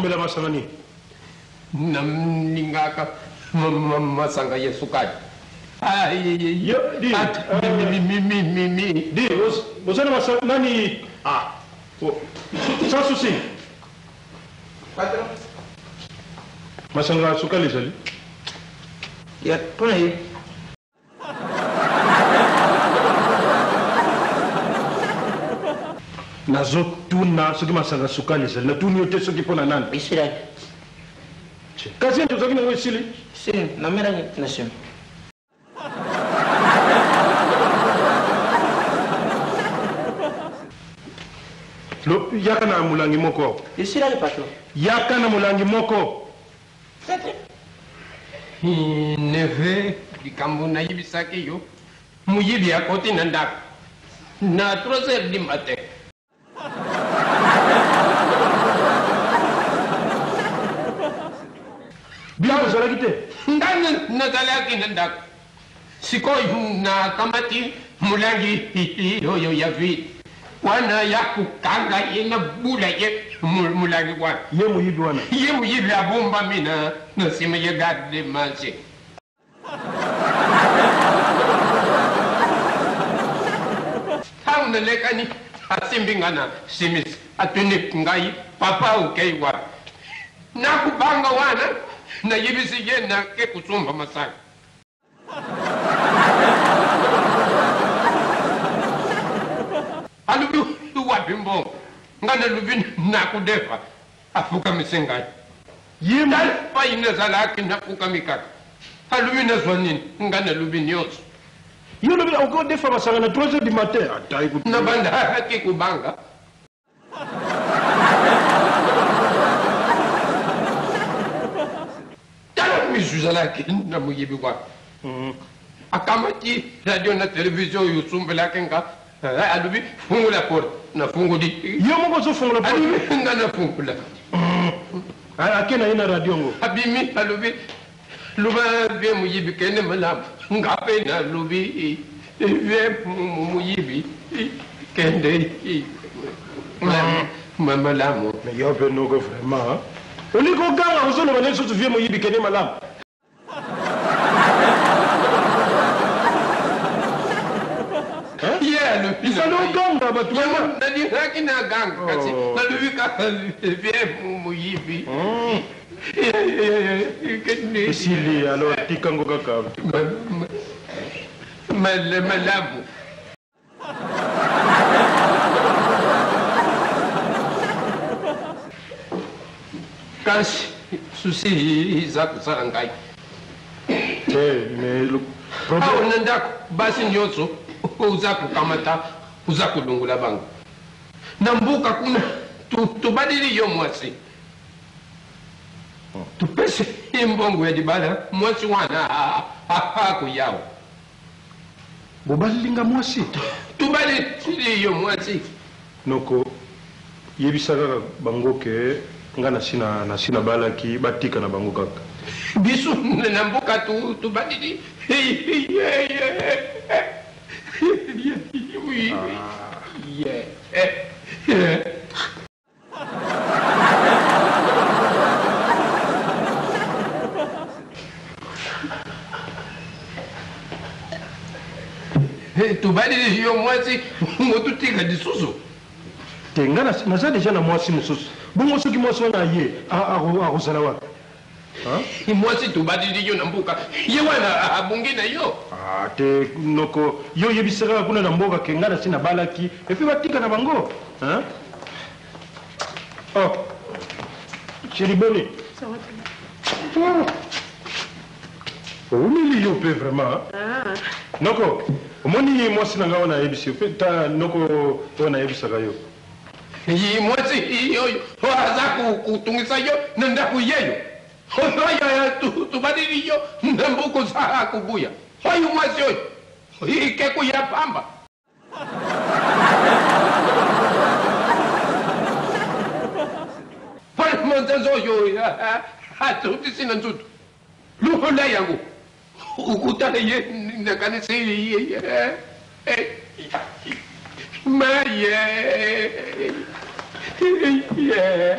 komela masangani. Namningaka masanga yesukali. Yo, di. Di, bosana masangani. Ah. Sans souci. Patron. Masanga sukali zali. Ya, pona ye. Nazo tuna soki masanga sukali zali. Na tuni yote soki pona nani. Bisira. Kazi ndio zoki na sili. Si, na mera nation. Lo yaka na mulangi moko. Bisira le patron. Yaka na mulangi moko. Neve likambo na yibisaki yo. Muyibi ya koti na ndako. Na 3h du matin. Bila kozala kite. Ndani nazalaki na ndako. Sikoyo na kamati mulangi yo ya vi. Wana ya kukanga yena bula ye mulangi wana. Ye muyibi wana. Ye muyibi abomba mina na sima ye garde manche. Hauna lekani asimbingana simis atuni ngai papa ukei wa. Na kubanga wana na yibisi ye na ke kusumba masaka. Alubi wabimbo ngana lubi nakudefa afuka misengai. Yimba Pa ina zalaki nafuka mikaka. Alubi na zwanini ngana lubi nyoso. yo lobi encore des fois masanga na 3h du matin. Ata écoute. Na banda haki kubanga. Tala misuzalaki na muyibi kwa. Akamati radio na television yusumbela kenga. Alubi fungu la porte na fungu di. Yo moko zo fongola porte. Alubi ngana fungu la. Akena ina radio ngo. Abimi alubi luba vie muyibi kene malam ngape na lubi vie muyibi kende malamu. Mais yo pe no go vraiment. Oli ko ganga uzolo bane so vie muyibi kene malam. Yeah, le Isa no ganga batu wana. nani hakina ganga kasi alubi ka vie muyibi. Sili alors tikango kaka. Malamu. Kasi susi za kusala ngai. Mais le Problème problème nenda basi nyoso uza kukamata uza kulungula bangu. Nambuka kuna tubadili yo mwasi. Tupese imbongo ya dibala mwasi wana hakuyawo. bobalinga mwasi. Tubadili yo mwasi. Noko yebisaka bango ke nga na sina balaki batika na bango kaka. Bisu nambuka tubadili. Tubadili yo mwasi motutika disusu. Te nga naza deja na mwasi mosusu. Bongo soki mwasi wana ye akozala wapi? Mwasi tubadili yo nambuka. Ye wana abungi na yo. Te noko yo yebisaka kuna na mboka ke nga na sina balaki epi batika na bango. Oh. Chéri Boni. Ça va. Umili yo pe vraiment. Noko, omoni mwasi na nga wana yebisi pe ta noko wana yebisaka yo. Yi mwasi yo aza kutungisa yo nenda kuyeyo. Hoya tubadili yo nambuko za kubuya. Hoyu mwasi yo. Ike kuya pamba. Pale mwanzo yo hatuti sina nzutu. Luhula yangu. Ukutana ye nakanisa ye. Maye. Yeah.